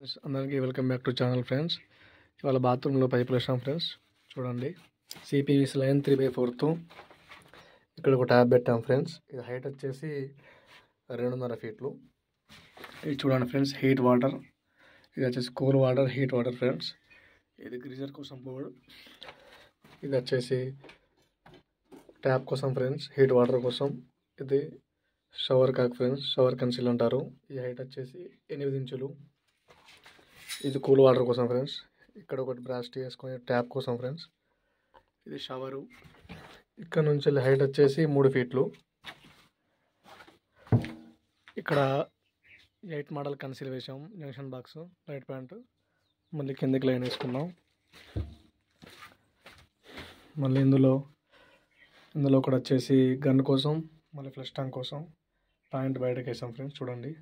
అందరికీ welcome back to channel friends. ఇవాళ బాత్రూంలో పైపులు వేసాం ఫ్రెండ్స్. చూడండి, సిపివిసి లైన్ 3/4 ఇక్కడ ఒక ట్యాప్ పెట్టాం ఫ్రెండ్స్. ఇది హైట్ వచ్చేసి 2.5 ఫీట్లు. ఇది చూడండి ఫ్రెండ్స్, హీట్ వాటర్. ఇది వచ్చేసి cool water, heat water friends. ఇది గ్రీజర్ కోసం బోర్డు. ఇది వచ్చేసి ట్యాప్ కోసం ఫ్రెండ్స్, హీట్ వాటర్ కోసం. ఇది షవర్ కాక్ ఫ్రెండ్స్, షవర్ కన్సిల్ అంటారు. ఈ హైట్ వచ్చేసి 8 ఇంచులు. ఇది కూల్ వాటర్ కోసం ఫ్రెండ్స్. ఇక్కడ ఒకటి బ్రాస్ట్ చేసుకునే ట్యాప్ కోసం ఫ్రెండ్స్. ఇది షవరు. ఇక్కడ నుంచి హైట్ వచ్చేసి 3 ఫీట్లు. ఇక్కడ 8 మోడల్ కన్సిల్ వేసాం, జంక్షన్ బాక్స్, రైట్ ప్యాంట్. మళ్ళీ కిందకి లైన్ వేసుకున్నాం. మళ్ళీ ఇందులో ఒకటి వచ్చేసి గన్ కోసం, మళ్ళీ ఫ్లష్ ట్యాంక్ కోసం పాయింట్ బయటకు వేసాం ఫ్రెండ్స్. చూడండి.